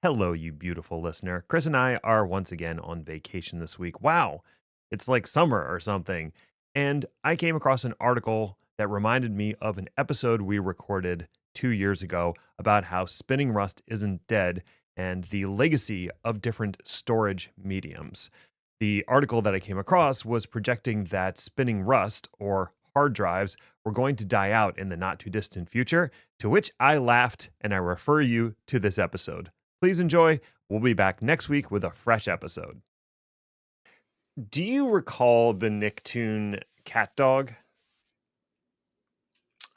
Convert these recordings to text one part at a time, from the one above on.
Hello, you beautiful listener. Chris and I are once again on vacation this week. Wow, it's like summer or something. And I came across an article that reminded me of an episode we recorded 2 years ago about how spinning rust isn't dead and the legacy of different storage mediums. The article that I came across was projecting that spinning rust or hard drives were going to die out in the not too distant future, to which I laughed and I refer you to this episode. Please enjoy. We'll be back next week with a fresh episode. Do you recall the Nicktoon CatDog?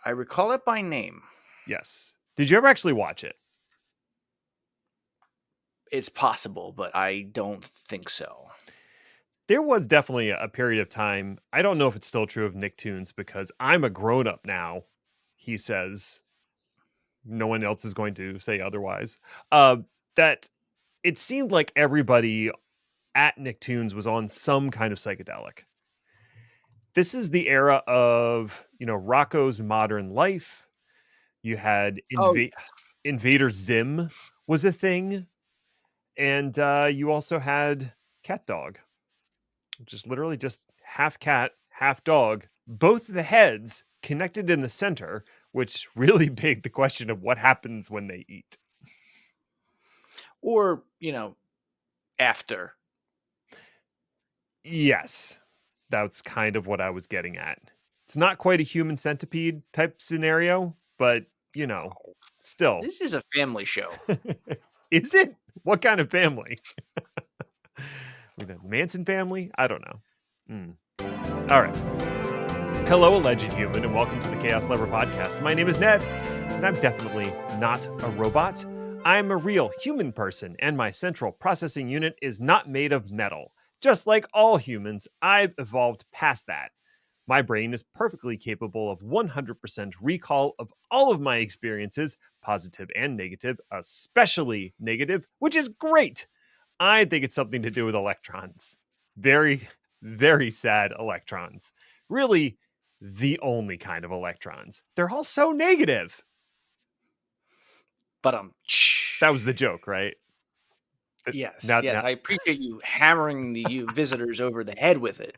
I recall it by name. Yes. Did you ever actually watch it? It's possible, but I don't think so. There was definitely a period of time. I don't know if it's still true of Nicktoons because I'm a grown up now, he says. No one else is going to say otherwise. That it seemed like everybody at Nicktoons was on some kind of psychedelic. This is the era of, Rocco's Modern Life. You had Oh, Invader Zim was a thing. And you also had CatDog, which is literally just half cat, half dog, both the heads connected in the center, which really begged the question of what happens when they eat. or, after. Yes, that's kind of what I was getting at. It's not quite a human centipede type scenario, but, still. This is a family show. Is it? What kind of family? The Manson family? I don't know. All right. Hello, alleged human, and welcome to the Chaos Lover Podcast. My name is Ned, and I'm definitely not a robot. I'm a real human person, and my central processing unit is not made of metal. Just like all humans, I've evolved past that. My brain is perfectly capable of 100% recall of all of my experiences, positive and negative, especially negative, which is great. I think it's something to do with electrons. Very, very sad electrons. Really, the only kind of electrons. They're all so negative. But That was the joke, right? yes, Now, I appreciate you hammering you visitors over the head with it.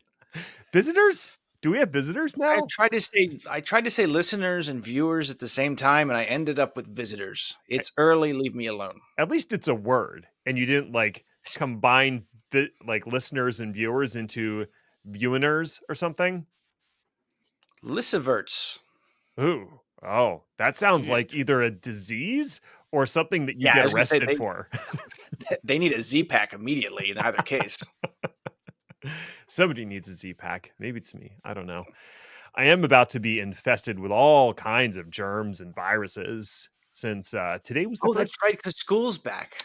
visitors? Do we have visitors now? I tried to say listeners and viewers at the same time, and I ended up with visitors. It's early, leave me alone. At least it's a word, and you didn't combine listeners and viewers into viewiners or something. Lissiverts. Ooh, oh, that sounds Yeah. like either a disease or something that you Yeah, I get was gonna say arrested for. they need a Z-Pack immediately in either case. Somebody needs a Z-Pack. Maybe it's me. I don't know. I am about to be infested with all kinds of germs and viruses since today was the Oh, first. that's right, because school's back.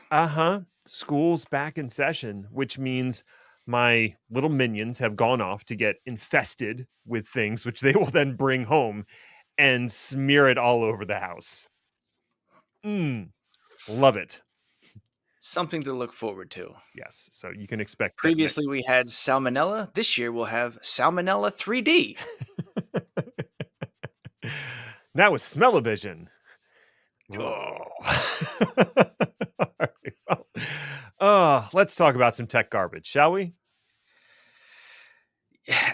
School's back in session, which means my little minions have gone off to get infested with things, which they will then bring home and smear it all over the house. Love it. Something to look forward to. Yes, so you can expect that Previously, we had Salmonella. This year, we'll have Salmonella 3D. Now with smell-o-vision. Oh. All right, well, let's talk about some tech garbage, shall we?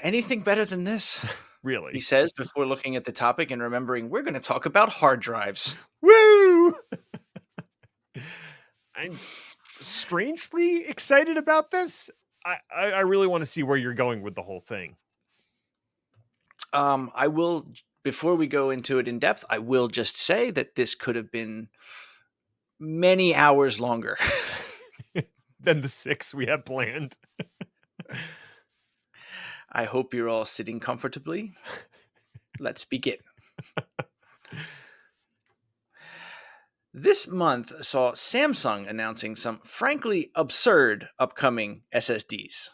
Anything better than this? Really? He says before looking at the topic and remembering we're going to talk about hard drives. Woo! I'm strangely excited about this. I really want to see where you're going with the whole thing. I will, before we go into it in depth, I will just say that this could have been many hours longer than the 6 we have planned. I hope you're all sitting comfortably. Let's begin. This month saw Samsung announcing some frankly absurd upcoming SSDs.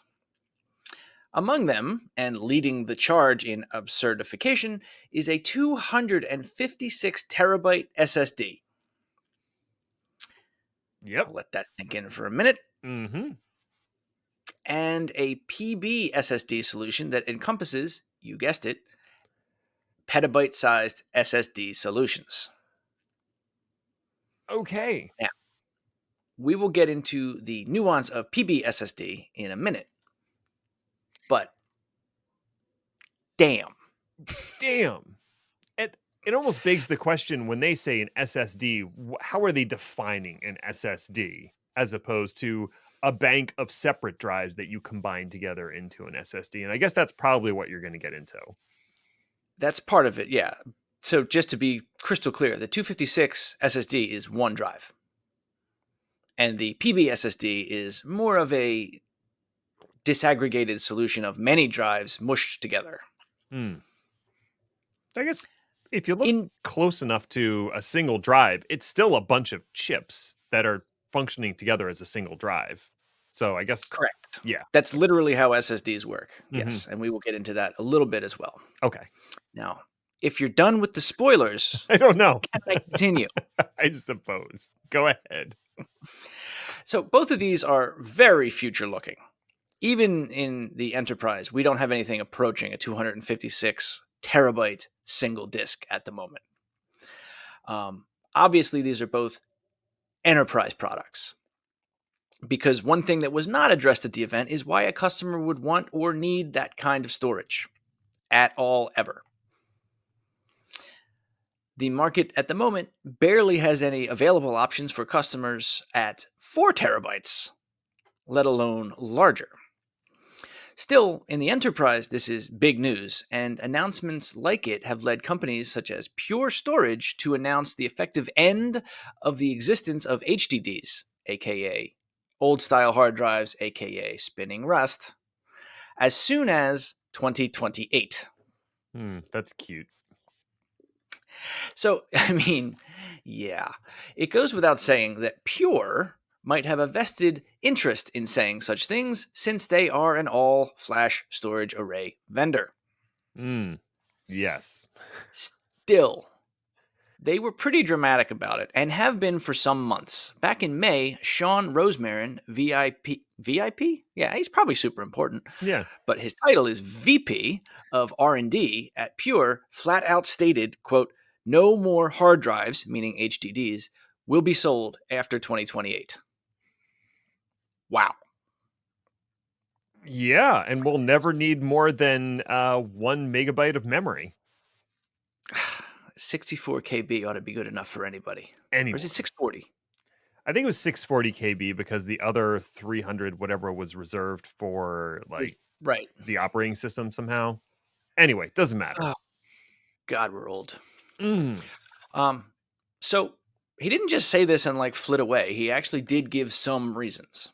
Among them, and leading the charge in absurdification, is a 256 terabyte SSD. Yep. I'll let that sink in for a minute. Mm-hmm. And a PB-SSD solution that encompasses, you guessed it, petabyte-sized SSD solutions. Okay. Now, we will get into the nuance of PB-SSD in a minute. But damn. It almost begs the question, when they say an SSD, how are they defining an SSD as opposed to a bank of separate drives that you combine together into an SSD? And I guess that's probably what you're going to get into. That's part of it, yeah. So just to be crystal clear, the 256 SSD is one drive. And the PB-SSD is more of a disaggregated solution of many drives mushed together. I guess if you look close enough to a single drive, it's still a bunch of chips that are functioning together as a single drive. So I guess... Correct. Yeah. That's literally how SSDs work. Yes. And we will get into that a little bit as well. Okay. Now, if you're done with the spoilers... I don't know. Can I continue? I suppose. Go ahead. So both of these are very future-looking. Even in the enterprise, we don't have anything approaching a 256 terabyte single disk at the moment. Obviously, these are both enterprise products. Because one thing that was not addressed at the event is why a customer would want or need that kind of storage at all ever. The market at the moment barely has any available options for customers at 4 terabytes, let alone larger. Still, in the enterprise, this is big news, and announcements like it have led companies such as PureStorage to announce the effective end of the existence of HDDs, aka old-style hard drives, aka spinning rust, as soon as 2028. That's cute. So, I mean, yeah, it goes without saying that Pure might have a vested interest in saying such things, since they are an all-flash storage array vendor. Yes. Still, they were pretty dramatic about it, and have been for some months. Back in May, Sean Rosemarin, VIP? Yeah, he's probably super important. Yeah. But his title is VP of R&D at Pure, flat out stated, quote, "No more hard drives," meaning HDDs, "will be sold after 2028. Wow. Yeah, and we'll never need more than 1 megabyte of memory. 64 KB ought to be good enough for anybody. Anymore. Or is it 640? I think it was 640 KB because the other 300 whatever was reserved for right, the operating system somehow. Anyway, doesn't matter. Oh, God, we're old. So he didn't just say this and flit away. He actually did give some reasons.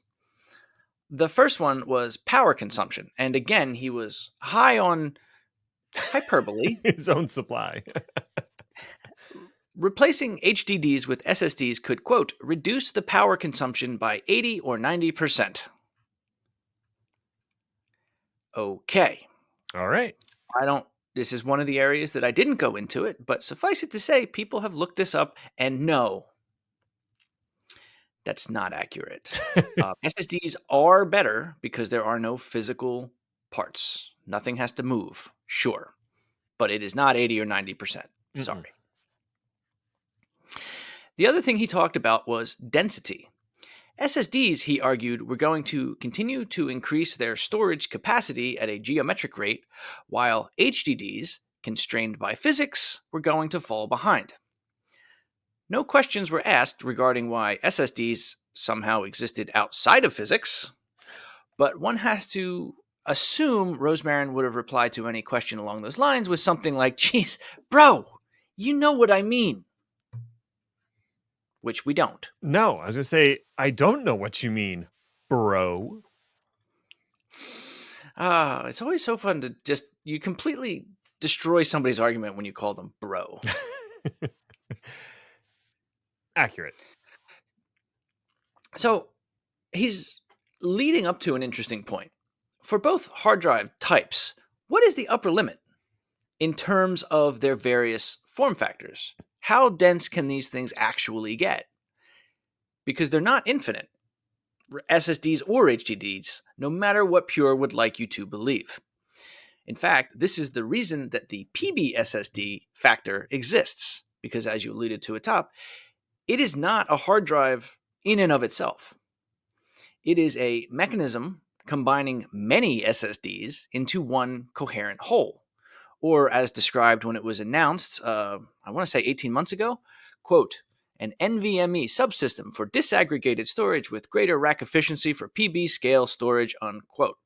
The first one was power consumption. And again, he was high on hyperbole. His own supply. Replacing HDDs with SSDs could, quote, "reduce the power consumption by 80 or 90%. Okay. All right. This is one of the areas that I didn't go into it, but suffice it to say, people have looked this up, and no, that's not accurate. SSDs are better because there are no physical parts. Nothing has to move, sure, but it is not 80 or 90%. Sorry. The other thing he talked about was density. SSDs, he argued, were going to continue to increase their storage capacity at a geometric rate, while HDDs, constrained by physics, were going to fall behind. No questions were asked regarding why SSDs somehow existed outside of physics, but one has to assume Rosemarin would have replied to any question along those lines with something like, "Geez, bro, you know what I mean." Which we don't. No, I was going to say, I don't know what you mean, bro. It's always so fun to you completely destroy somebody's argument when you call them bro. Accurate. So he's leading up to an interesting point. For both hard drive types, what is the upper limit in terms of their various form factors? How dense can these things actually get? Because they're not infinite, SSDs or HDDs, no matter what Pure would like you to believe. In fact, this is the reason that the PB-SSD factor exists, because as you alluded to at top, it is not a hard drive in and of itself. It is a mechanism combining many SSDs into one coherent whole, or as described when it was announced, I want to say 18 months ago, quote, an NVMe subsystem for disaggregated storage with greater rack efficiency for PB scale storage, unquote.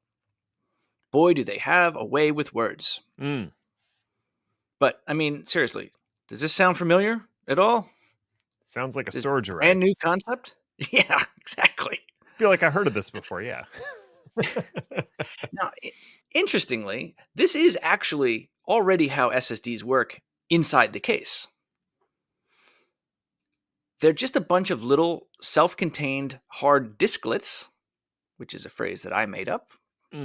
Boy, do they have a way with words. But, I mean, seriously, does this sound familiar at all? Sounds like a This storage array. brand new concept? Yeah, exactly. I feel like I heard of this before, yeah. Now, interestingly, this is actually already how SSDs work inside the case. They're just a bunch of little self-contained hard disklets, which is a phrase that I made up,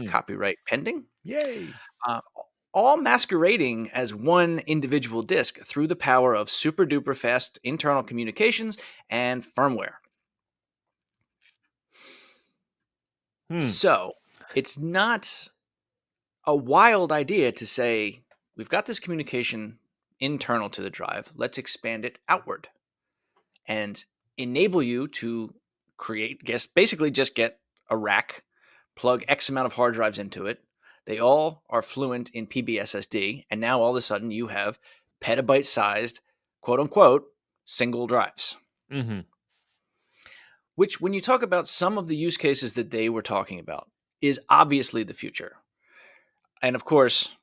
copyright pending. Yay! All masquerading as one individual disk through the power of super duper fast internal communications and firmware. So it's not a wild idea to say, we've got this communication internal to the drive, let's expand it outward and enable you to basically just get a rack, plug X amount of hard drives into it. They all are fluent in PB-SSD, and now all of a sudden you have petabyte-sized, quote-unquote, single drives. Which, when you talk about some of the use cases that they were talking about, is obviously the future. And of course,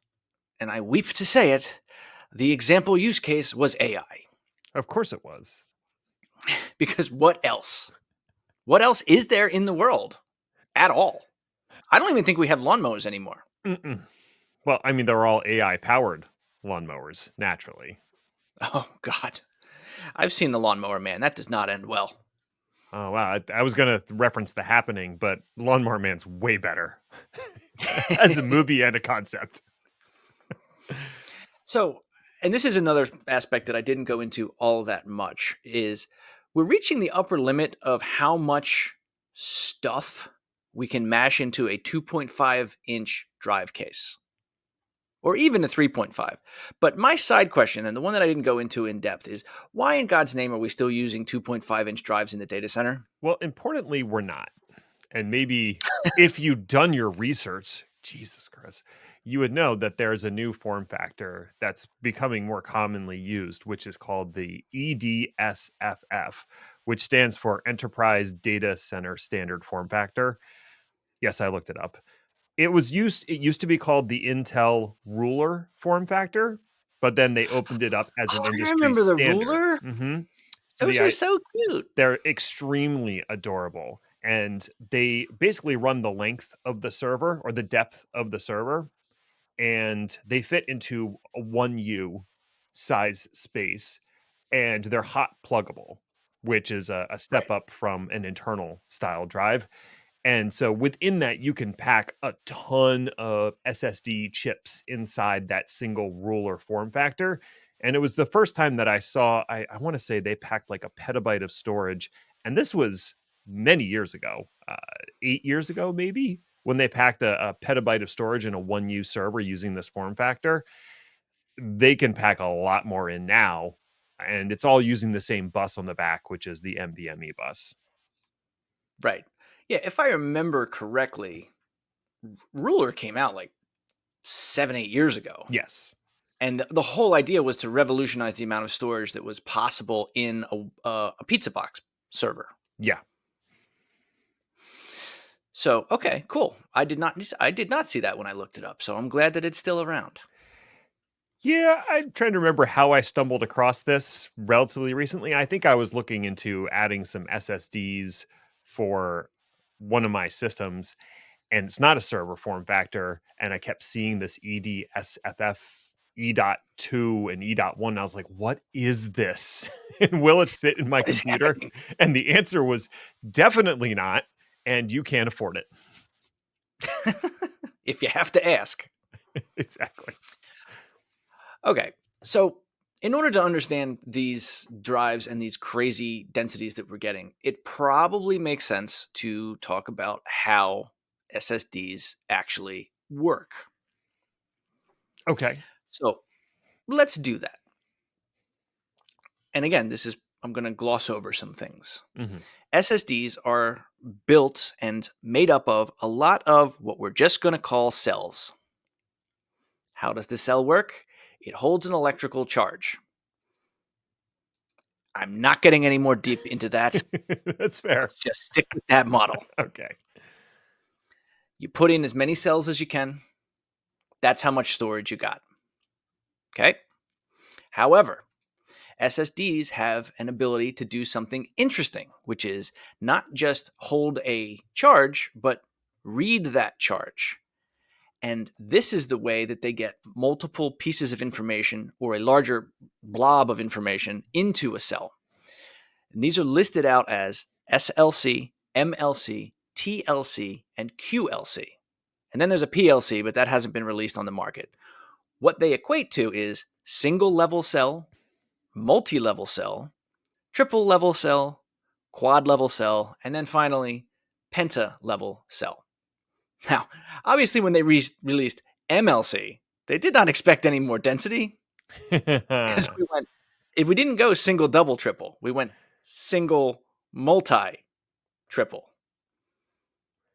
and I weep to say it, the example use case was AI. Of course it was. Because what else? What else is there in the world at all? I don't even think we have lawnmowers anymore. Well, I mean, they're all AI-powered lawnmowers, naturally. Oh, God. I've seen the Lawnmower Man. That does not end well. Oh, wow. I was going to reference The Happening, but Lawnmower Man's way better as a movie and a concept. So, and this is another aspect that I didn't go into all that much, is we're reaching the upper limit of how much stuff we can mash into a 2.5-inch drive case, or even a 3.5. But my side question, and the one that I didn't go into in depth, is why in God's name are we still using 2.5-inch drives in the data center? Well, importantly, we're not. And maybe if you'd done your research, Jesus Christ, you would know that there's a new form factor that's becoming more commonly used, which is called the EDSFF, which stands for Enterprise Data Center Standard Form Factor. Yes, I looked it up. It used to be called the Intel Ruler form factor, but then they opened it up as an industry I remember the standard. Ruler. Those are so cute. They're extremely adorable. And they basically run the length of the server or the depth of the server. And they fit into a 1U size space. And they're hot pluggable, which is a step up from an internal style drive. And so within that, you can pack a ton of SSD chips inside that single ruler form factor. And it was the first time that I saw, I want to say they packed like a petabyte of storage. And this was many years ago, 8 years ago, maybe, when they packed a petabyte of storage in a 1U server using this form factor. They can pack a lot more in now. And it's all using the same bus on the back, which is the NVMe bus. Right. Yeah, if I remember correctly, Ruler came out like 7-8 years ago. Yes. And the whole idea was to revolutionize the amount of storage that was possible in a pizza box server. Yeah. So, okay, cool. I did not see that when I looked it up. So I'm glad that it's still around. Yeah, I'm trying to remember how I stumbled across this relatively recently. I think I was looking into adding some SSDs for one of my systems, and it's not a server form factor. And I kept seeing this EDSFF E.2 and E.1. I was like, what is this? And will it fit in my computer? And the answer was definitely not. And you can't afford it. If you have to ask. Exactly. Okay, so in order to understand these drives and these crazy densities that we're getting, it probably makes sense to talk about how SSDs actually work. Okay. So let's do that. And again, I'm going to gloss over some things. SSDs are built and made up of a lot of what we're just going to call cells. How does the cell work? It holds an electrical charge. I'm not getting any more deep into that. That's fair. Let's just stick with that model. Okay. You put in as many cells as you can. That's how much storage you got. Okay? However, SSDs have an ability to do something interesting, which is not just hold a charge, but read that charge. And this is the way that they get multiple pieces of information or a larger blob of information into a cell. And these are listed out as SLC, MLC, TLC, and QLC. And then there's a PLC, but that hasn't been released on the market. What they equate to is single level cell, multi-level cell, triple level cell, quad level cell, and then finally penta-level cell. Now, obviously when they released MLC, they did not expect any more density because if we didn't go single, double, triple, we went single, multi, triple.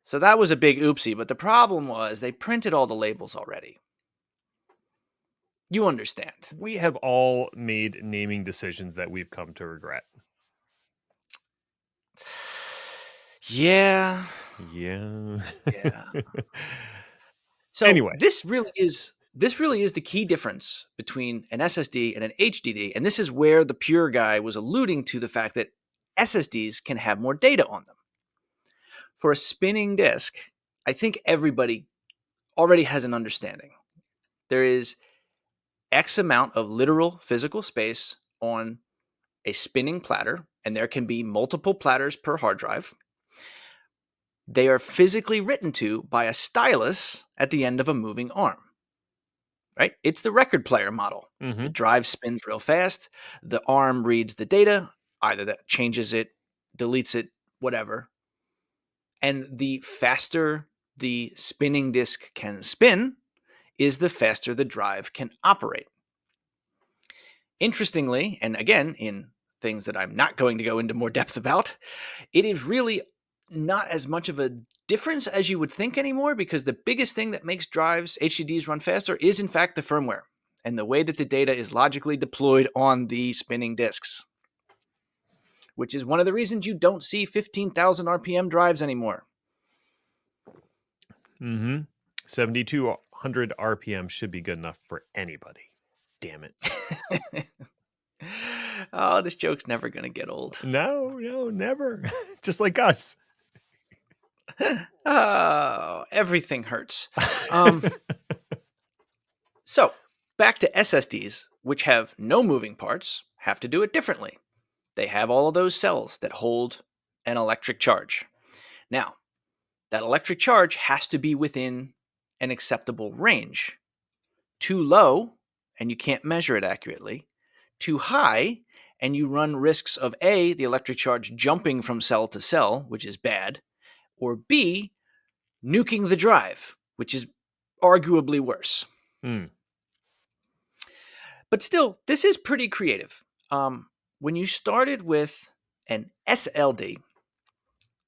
So that was a big oopsie, but the problem was they printed all the labels already. You understand. We have all made naming decisions that we've come to regret. Yeah. Yeah. So anyway, this really is the key difference between an SSD and an HDD, and this is where the Pure guy was alluding to the fact that SSDs can have more data on them. For a spinning disk, I think everybody already has an understanding. There is X amount of literal physical space on a spinning platter, and there can be multiple platters per hard drive. They are physically written to by a stylus at the end of a moving arm. Right? It's the record player model. Mm-hmm. The drive spins real fast. The arm reads the data. Either that changes it, deletes it, whatever. And the faster the spinning disk can spin is the faster the drive can operate. Interestingly, and again, in things that I'm not going to go into more depth about, it is really not as much of a difference as you would think anymore, because the biggest thing that makes drives, HDDs, run faster is in fact the firmware and the way that the data is logically deployed on the spinning disks, which is one of the reasons you don't see 15,000 RPM drives anymore. Mm-hmm. 7,200 RPM should be good enough for anybody. Damn it. Oh, this joke's never going to get old. No, never. Just like us. Oh, everything hurts. So, back to SSDs, which have no moving parts, have to do it differently. They have all of those cells that hold an electric charge. Now, that electric charge has to be within an acceptable range. Too low, and you can't measure it accurately. Too high, and you run risks of A, the electric charge jumping from cell to cell, which is bad, or B, nuking the drive, which is arguably worse. But still, this is pretty creative. When you started with an SLD,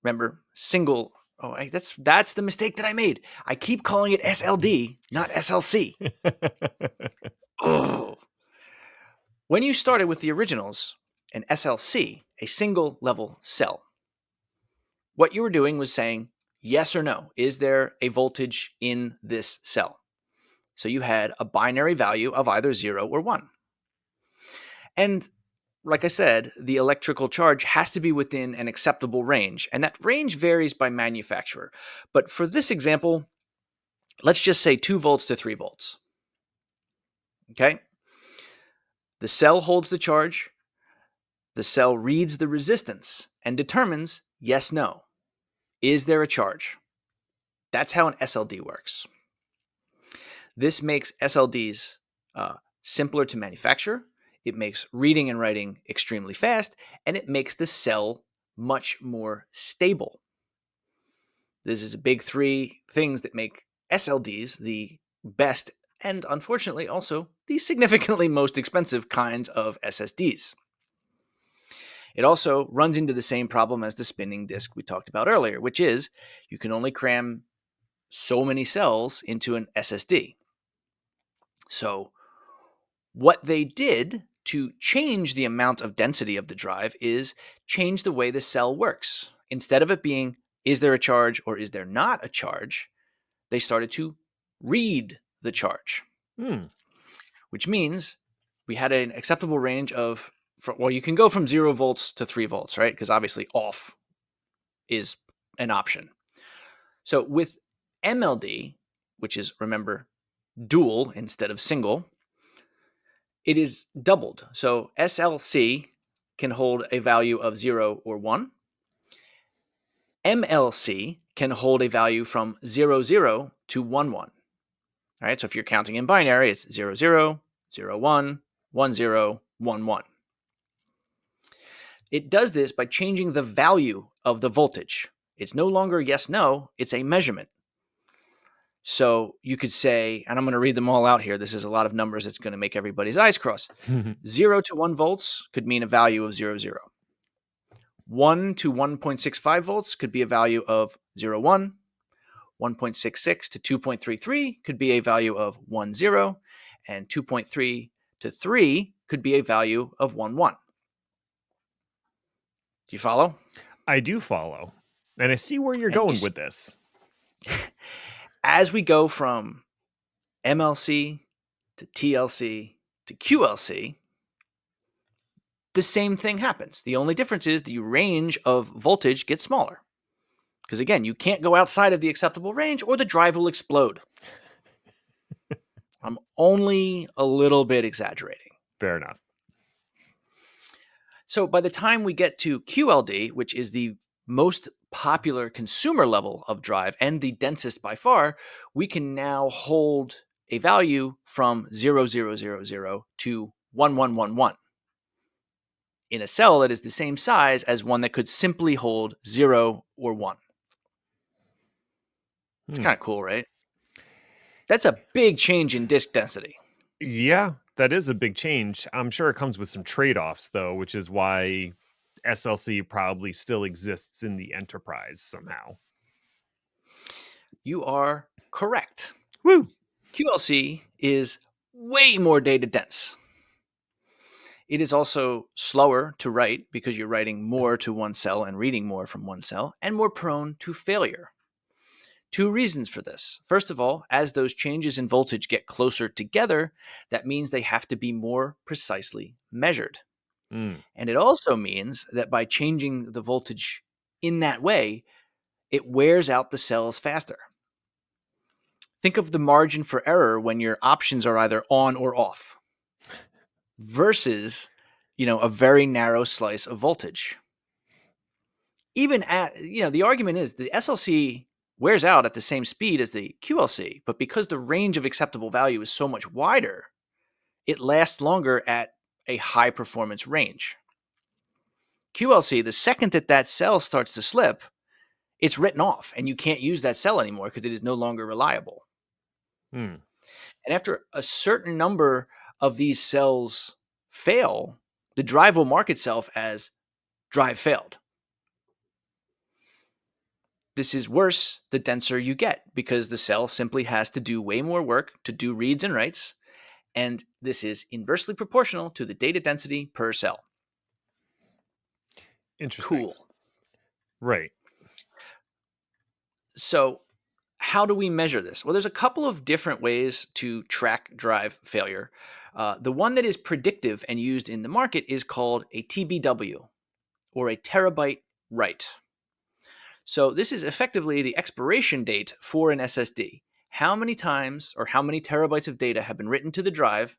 remember, single. Oh, that's the mistake that I made. I keep calling it SLD, not SLC. Oh. When you started with the originals, an SLC, a single level cell, what you were doing was saying, yes or no, is there a voltage in this cell? So you had a binary value of either 0 or 1. And like I said, the electrical charge has to be within an acceptable range, and that range varies by manufacturer. But for this example, let's just say 2 volts to 3 volts. Okay? The cell holds the charge. The cell reads the resistance and determines yes, no. Is there a charge? That's how an SLD works. This makes SLDs simpler to manufacture. It makes reading and writing extremely fast, and it makes the cell much more stable. This is a big 3 things that make SLDs the best and, unfortunately, also the significantly most expensive kinds of SSDs. It also runs into the same problem as the spinning disk we talked about earlier, which is you can only cram so many cells into an SSD. So what they did to change the amount of density of the drive is change the way the cell works. Instead of it being, is there a charge or is there not a charge, they started to read the charge, which means we had an acceptable range of, well, you can go from 0 volts to 3 volts, right? Because obviously off is an option. So with MLD, which is, remember, dual instead of single, it is doubled. So SLC can hold a value of 0 or 1. MLC can hold a value from 0, 0 to 1, 1. All right, so if you're counting in binary, it's 0, 0, 0, 1, 1, 0, 1, 1. It does this by changing the value of the voltage. It's no longer yes, no, it's a measurement. So you could say, and I'm going to read them all out here. This is a lot of numbers. It's going to make everybody's eyes cross. 0 to 1 volts could mean a value of 0, 0. 1 to 1.65 volts could be a value of 0, 1. 1.66 to 2.33 could be a value of 1, 0. And 2.3 to 3 could be a value of 1, 1. Do you follow? I do follow. And I see where you're going with this. As we go from MLC to TLC to QLC, the same thing happens. The only difference is the range of voltage gets smaller. Because again, you can't go outside of the acceptable range or the drive will explode. I'm only a little bit exaggerating. Fair enough. So by the time we get to QLD, which is the most popular consumer level of drive and the densest by far, we can now hold a value from 0, 0, 0, 0 to 1, 1, 1, 1 in a cell that is the same size as one that could simply hold 0 or 1. It's kind of cool, right? That's a big change in disk density. Yeah, that is a big change. I'm sure it comes with some trade-offs, though, which is why SLC probably still exists in the enterprise somehow. You are correct. Woo! QLC is way more data dense. It is also slower to write because you're writing more to one cell and reading more from one cell, and more prone to failure. 2 reasons for this. First of all, as those changes in voltage get closer together, that means they have to be more precisely measured. And it also means that by changing the voltage in that way, it wears out the cells faster. Think of the margin for error when your options are either on or off versus, a very narrow slice of voltage. Even at, the argument is the SLC wears out at the same speed as the QLC, but because the range of acceptable value is so much wider, it lasts longer at a high performance range. QLC, the second that cell starts to slip, it's written off and you can't use that cell anymore because it is no longer reliable. And after a certain number of these cells fail, the drive will mark itself as drive failed. This is worse the denser you get because the cell simply has to do way more work to do reads and writes, and this is inversely proportional to the data density per cell. Interesting. Cool. Right. So how do we measure this? Well, there's a couple of different ways to track drive failure. The one that is predictive and used in the market is called a TBW, or a terabyte write. So this is effectively the expiration date for an SSD. How many times or how many terabytes of data have been written to the drive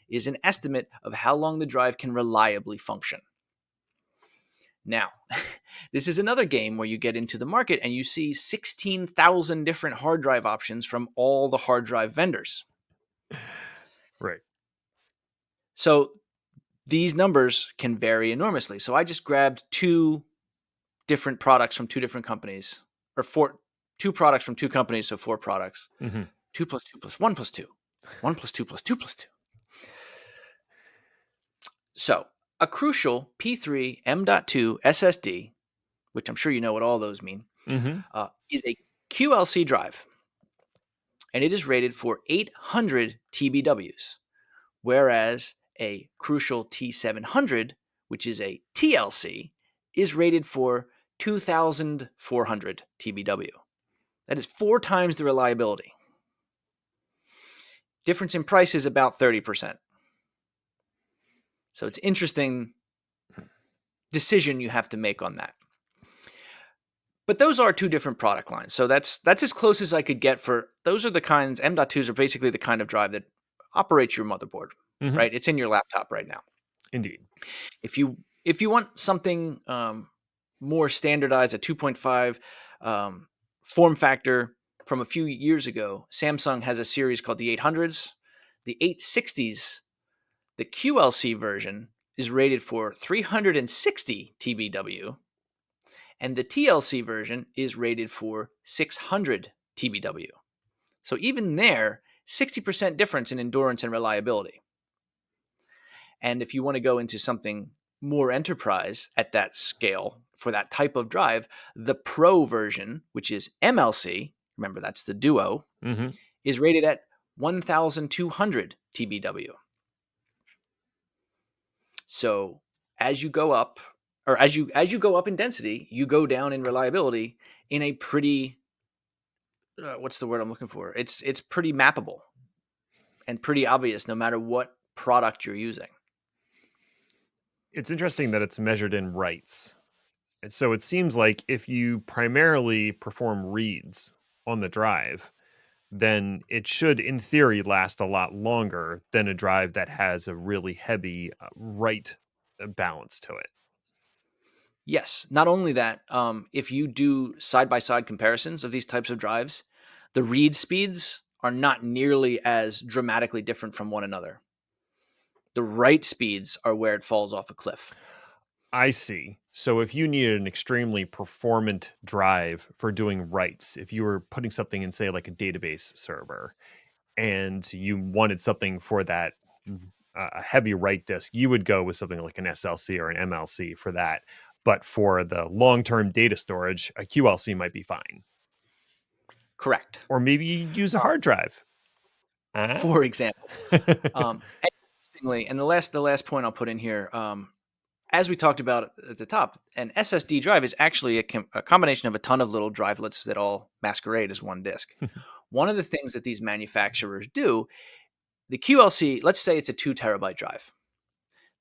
is an estimate of how long the drive can reliably function. Now, this is another game where you get into the market and you see 16,000 different hard drive options from all the hard drive vendors. Right. So these numbers can vary enormously. So I just grabbed 2 different products from 2 different companies, or 2 products from 2 companies, so 4 products. 2 plus 2 plus 1 plus 2. 1 plus 2 plus 2 plus 2. So a crucial P3 M.2 SSD, which I'm sure you know what all those mean, is a QLC drive, and it is rated for 800 TBWs, whereas a crucial T700, which is a TLC, is rated for 2,400 TBW. That is 4 times the reliability. Difference in price is about 30%. So it's an interesting decision you have to make on that. But those are 2 different product lines. So that's as close as I could get for those are the kinds. M.2s are basically the kind of drive that operates your motherboard, right? It's in your laptop right now. Indeed. If you want something more standardized, a 2.5 form factor from a few years ago, Samsung has a series called the 800s, the 860s. The QLC version is rated for 360 TBW, and the TLC version is rated for 600 TBW. So even there, 60% difference in endurance and reliability. And if you want to go into something more enterprise at that scale for that type of drive, the Pro version, which is MLC, remember that's the Duo, is rated at 1,200 TBW. So as you go up, or as you go up in density, you go down in reliability in a pretty what's the word I'm looking for? It's pretty mappable and pretty obvious no matter what product you're using. It's interesting that it's measured in writes. And so it seems like if you primarily perform reads on the drive, then it should, in theory, last a lot longer than a drive that has a really heavy write balance to it. Yes. Not only that, if you do side-by-side comparisons of these types of drives, the read speeds are not nearly as dramatically different from one another. The write speeds are where it falls off a cliff. I see. So if you needed an extremely performant drive for doing writes, if you were putting something in, say, like a database server, and you wanted something for that heavy write disk, you would go with something like an SLC or an MLC for that. But for the long-term data storage, a QLC might be fine. Correct. Or maybe you use a hard drive. For example. Interestingly, and the last point I'll put in here, as we talked about at the top, an SSD drive is actually a combination of a ton of little drivelets that all masquerade as one disk. One of the things that these manufacturers do, the QLC, let's say it's a 2 terabyte drive.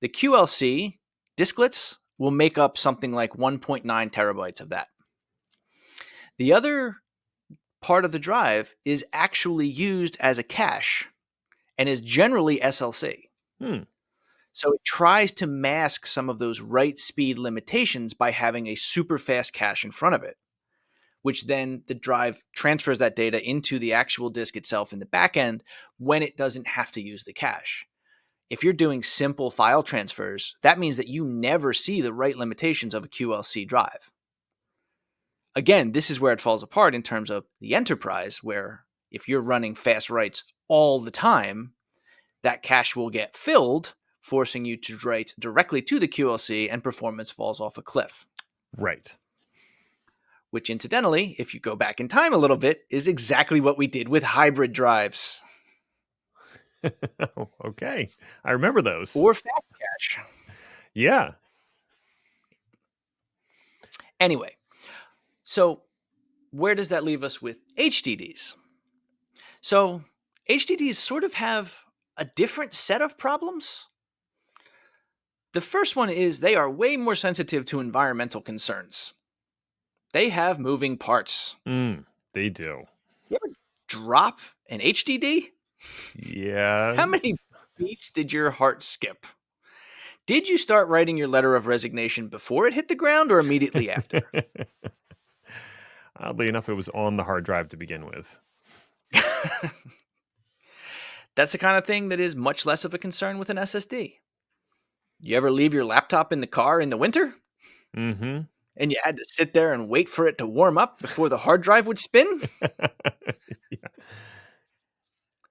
The QLC disklets will make up something like 1.9 terabytes of that. The other part of the drive is actually used as a cache and is generally SLC. So it tries to mask some of those write speed limitations by having a super fast cache in front of it, which then the drive transfers that data into the actual disk itself in the back end when it doesn't have to use the cache. If you're doing simple file transfers, that means that you never see the write limitations of a QLC drive. Again, this is where it falls apart in terms of the enterprise, where if you're running fast writes all the time, that cache will get filled, forcing you to write directly to the QLC, and performance falls off a cliff. Right. Which, incidentally, if you go back in time a little bit, is exactly what we did with hybrid drives. Okay. I remember those. Or fast cache. Yeah. Anyway, so where does that leave us with HDDs? So HDDs sort of have a different set of problems. The first one is they are way more sensitive to environmental concerns. They have moving parts. They do. You ever drop an HDD? Yeah. How many beats did your heart skip? Did you start writing your letter of resignation before it hit the ground or immediately after? Oddly enough, it was on the hard drive to begin with. That's the kind of thing that is much less of a concern with an SSD. You ever leave your laptop in the car in the winter? Mm-hmm. And you had to sit there and wait for it to warm up before the hard drive would spin? Yeah.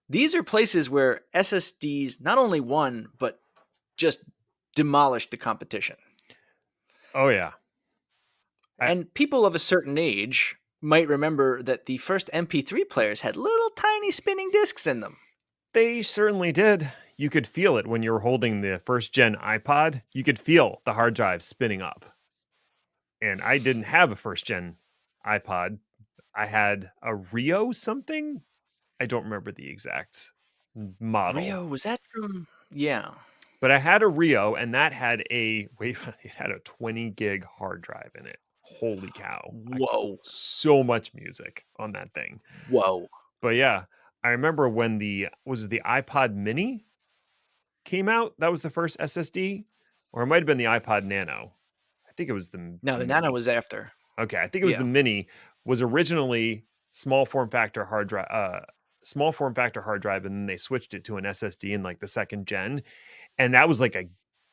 These are places where SSDs not only won, but just demolished the competition. Oh, yeah. And people of a certain age might remember that the first MP3 players had little tiny spinning discs in them. They certainly did. You could feel it when you were holding the first gen iPod. You could feel the hard drive spinning up. And I didn't have a first gen iPod. I had a Rio something. I don't remember the exact model. Rio, was that from? Yeah. But I had a Rio, and that had it had a 20 gig hard drive in it. Holy cow. Whoa. So much music on that thing. Whoa. But yeah, I remember when the iPod Mini came out. That was the first SSD, or it might have been the iPod Nano. I think it was the No, the Mini. Nano was after. Okay, I think it was the Mini. Was originally small form factor hard drive, and then they switched it to an SSD in like the second gen, and that was like a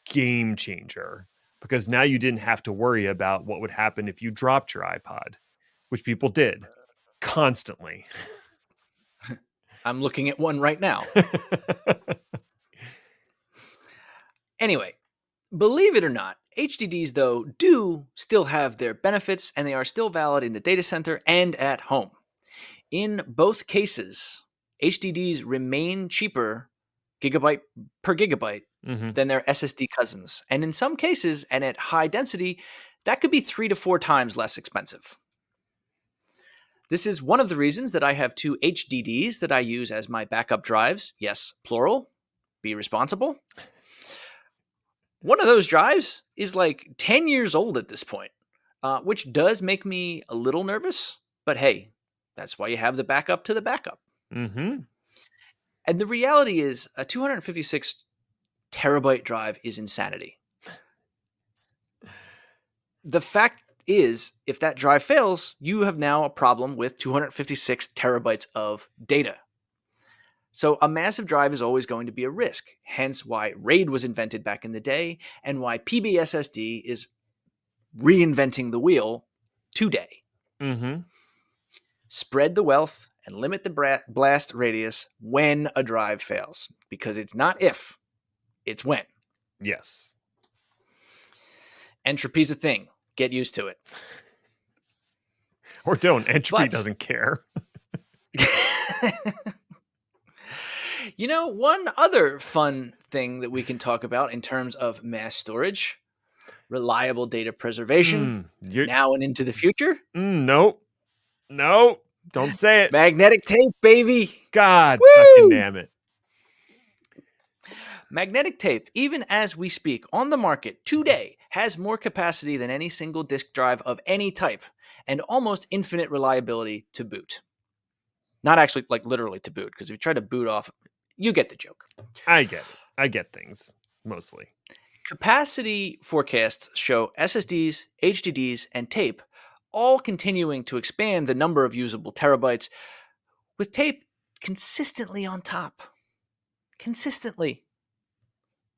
game changer because now you didn't have to worry about what would happen if you dropped your iPod, which people did constantly. I'm looking at one right now. Anyway, believe it or not, HDDs, though, do still have their benefits, and they are still valid in the data center and at home. In both cases, HDDs remain cheaper gigabyte per gigabyte than their SSD cousins. And in some cases, and at high density, that could be 3 to 4 times less expensive. This is one of the reasons that I have 2 HDDs that I use as my backup drives. Yes, plural. Be responsible. One of those drives is like 10 years old at this point, which does make me a little nervous. But hey, that's why you have the backup to the backup. Mm-hmm. And the reality is a 256 terabyte drive is insanity. The fact is, if that drive fails, you have now a problem with 256 terabytes of data. So a massive drive is always going to be a risk, hence why RAID was invented back in the day and why PB-SSD is reinventing the wheel today. Mm-hmm. Spread the wealth and limit the blast radius when a drive fails, because it's not if, it's when. Yes. Entropy's a thing. Get used to it. Or don't. Entropy doesn't care. You know, one other fun thing that we can talk about in terms of mass storage, reliable data preservation, now and into the future. Nope. Don't say it. Magnetic tape, baby. God Woo! Fucking damn it. Magnetic tape, even as we speak, on the market today, has more capacity than any single disk drive of any type and almost infinite reliability to boot. Not actually, like, literally to boot, because if you try to boot off, you get the joke. I get it. I get things, mostly. Capacity forecasts show SSDs, HDDs, and tape all continuing to expand the number of usable terabytes, with tape consistently on top. Consistently.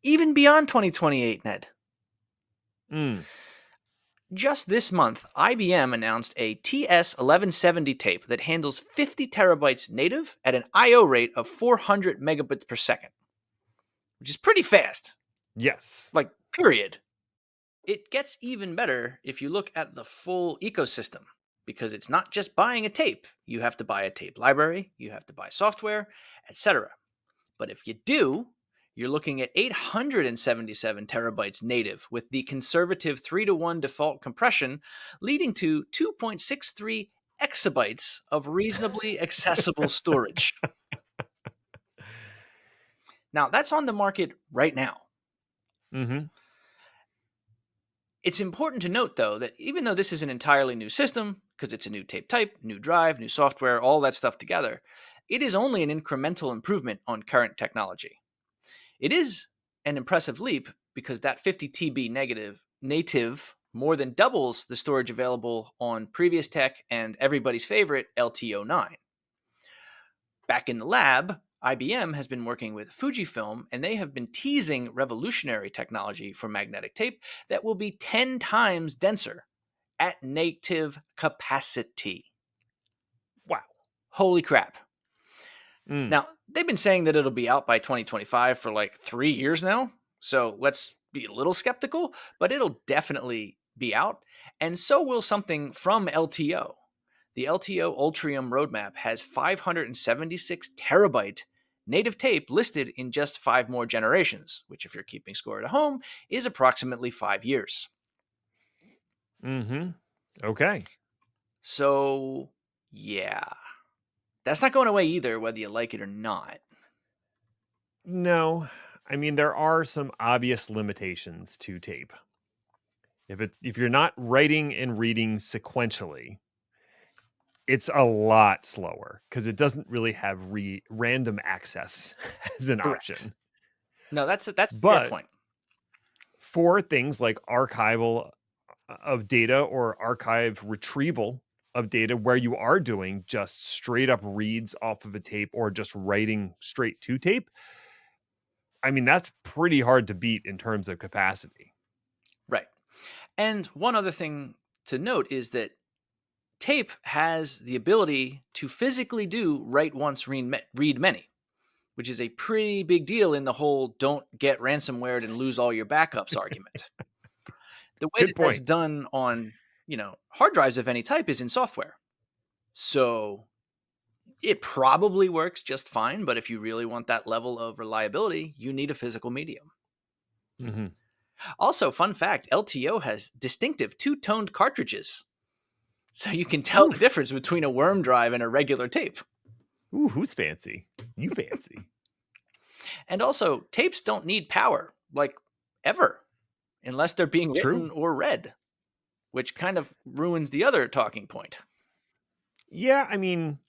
Even beyond 2028, Ned. Just this month, IBM announced a TS1170 tape that handles 50 terabytes native at an I/O rate of 400 megabits per second, which is pretty fast. Yes. Like, period. It gets even better if you look at the full ecosystem, because it's not just buying a tape. You have to buy a tape library, you have to buy software, etc. But if you do, you're looking at 877 terabytes native with the conservative 3-to-1 default compression, leading to 2.63 exabytes of reasonably accessible storage. Now, that's on the market right now. Mm-hmm. It's important to note, though, that even though this is an entirely new system, because it's a new tape type, new drive, new software, all that stuff together, it is only an incremental improvement on current technology. It is an impressive leap because that 50 TB native more than doubles the storage available on previous tech and everybody's favorite LTO9. Back in the lab, IBM has been working with Fujifilm, and they have been teasing revolutionary technology for magnetic tape that will be 10 times denser at native capacity. Wow. Holy crap. Now, they've been saying that it'll be out by 2025 for like 3 years now. So let's be a little skeptical, but it'll definitely be out. And so will something from LTO. The LTO Ultrium roadmap has 576 terabyte native tape listed in just 5 more generations, which, if you're keeping score at home, is approximately 5 years. Okay. So, yeah. That's not going away either, whether you like it or not. No, I mean, there are some obvious limitations to tape. If you're not writing and reading sequentially, it's a lot slower because it doesn't really have random access as an Correct. option. No, that's a fair But point. for things like archival of data or archive retrieval of data where you are doing just straight up reads off of a tape or just writing straight to tape, I mean, that's pretty hard to beat in terms of capacity. Right. And one other thing to note is that tape has the ability to physically do write once, read many, which is a pretty big deal in the whole don't get ransomware and lose all your backups argument. The way Good that that's point. done on, hard drives of any type is in software. So it probably works just fine, but if you really want that level of reliability, you need a physical medium. Mhm. Also, fun fact, LTO has distinctive two-toned cartridges. So you can tell Ooh. the difference between a worm drive and a regular tape. Ooh, who's fancy? You fancy. And also, tapes don't need power, like ever, unless they're being True. written or read, which kind of ruins the other talking point. Yeah, I mean,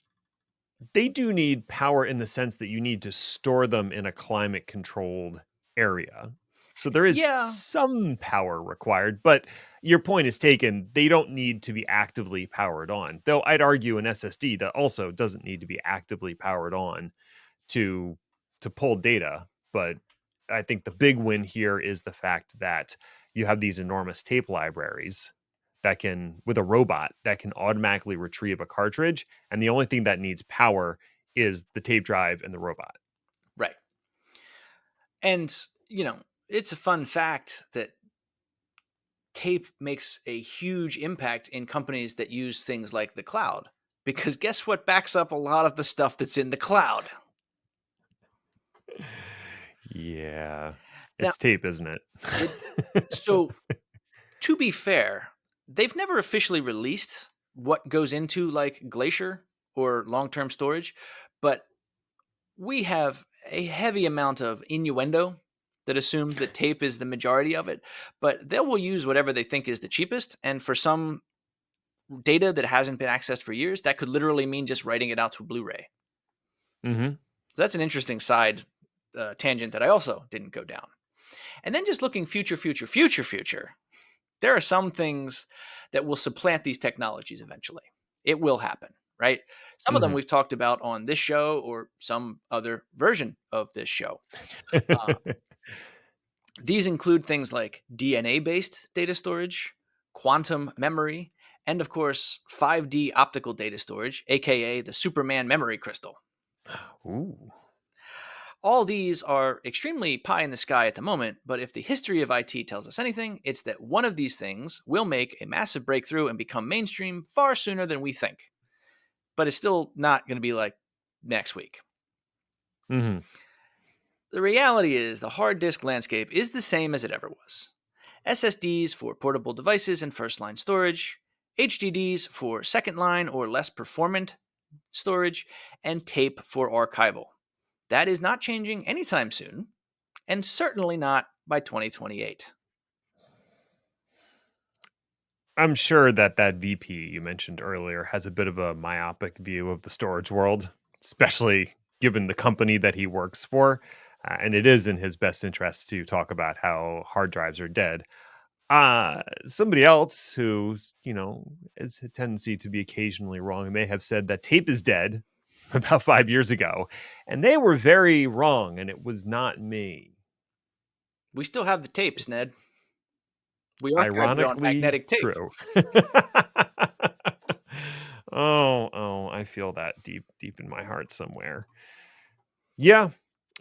they do need power in the sense that you need to store them in a climate controlled area. So there is Yeah, some power required, but your point is taken. They don't need to be actively powered on. Though I'd argue an SSD that also doesn't need to be actively powered on to pull data, but I think the big win here is the fact that you have these enormous tape libraries that can, with a robot, that can automatically retrieve a cartridge, and the only thing that needs power is the tape drive and the robot. right. And, it's a fun fact that tape makes a huge impact in companies that use things like the cloud. Because guess what backs up a lot of the stuff that's in the cloud? Yeah. Now, It's tape, isn't it, it? so to be fair, they've never officially released what goes into like Glacier or long term storage, but we have a heavy amount of innuendo that assumes that tape is the majority of it, but they will use whatever they think is the cheapest. And for some data that hasn't been accessed for years, that could literally mean just writing it out to Blu ray. Mm-hmm. So that's an interesting side tangent that I also didn't go down. And then just looking future, there are some things that will supplant these technologies eventually. It will happen, right? Some of them Mm-hmm. we've talked about on this show or some other version of this show. Uh, these include things like DNA based data storage, quantum memory, and of course, 5D optical data storage, aka the Superman memory crystal. Ooh. All these are extremely pie in the sky at the moment, but if the history of IT tells us anything, it's that one of these things will make a massive breakthrough and become mainstream far sooner than we think. But it's still not going to be like next week. Mm-hmm. The reality is the hard disk landscape is the same as it ever was. SSDs for portable devices and first line storage, HDDs for second line or less performant storage, and tape for archival. That is not changing anytime soon, and certainly not by 2028. I'm sure that VP you mentioned earlier has a bit of a myopic view of the storage world, especially given the company that he works for. And it is in his best interest to talk about how hard drives are dead. Somebody else who, has a tendency to be occasionally wrong may have said that tape is dead about 5 years ago, and they were very wrong, and it was not me. We still have the tapes, Ned. We archived it on Ironically magnetic tape. true. Oh, I feel that deep in my heart somewhere. Yeah.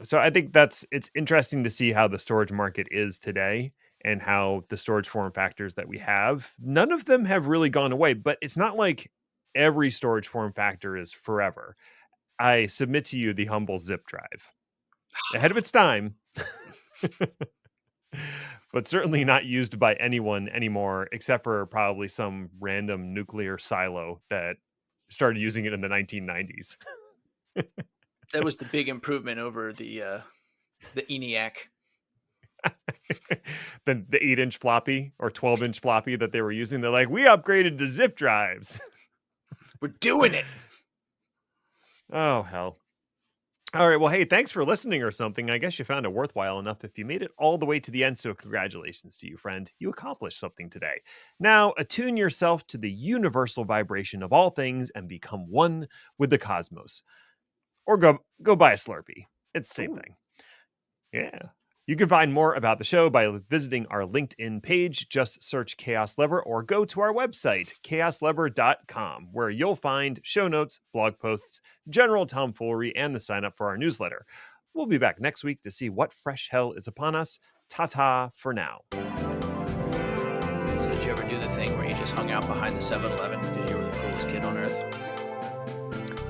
So I think it's interesting to see how the storage market is today and how the storage form factors that we have, none of them have really gone away, but it's not like every storage form factor is forever. I submit to you the humble zip drive. Ahead of its time, but certainly not used by anyone anymore, except for probably some random nuclear silo that started using it in the 1990s. That was the big improvement over the ENIAC. The 8-inch floppy or 12-inch floppy that they were using. They're like, we upgraded to zip drives. We're doing it. Oh, hell. All right. Well, hey, thanks for listening or something. I guess you found it worthwhile enough if you made it all the way to the end. So, congratulations to you, friend. You accomplished something today. Now, attune yourself to the universal vibration of all things and become one with the cosmos. Or go buy a Slurpee. It's the same thing. Yeah. You can find more about the show by visiting our LinkedIn page. Just search Chaos Lever or go to our website, chaoslever.com, where you'll find show notes, blog posts, general tomfoolery, and the sign up for our newsletter. We'll be back next week to see what fresh hell is upon us. Ta-ta for now. So did you ever do the thing where you just hung out behind the 7-Eleven because you were the coolest kid on earth?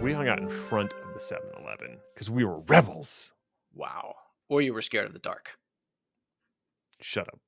We hung out in front of the 7-Eleven because we were rebels. Wow. Or you were scared of the dark. Shut up.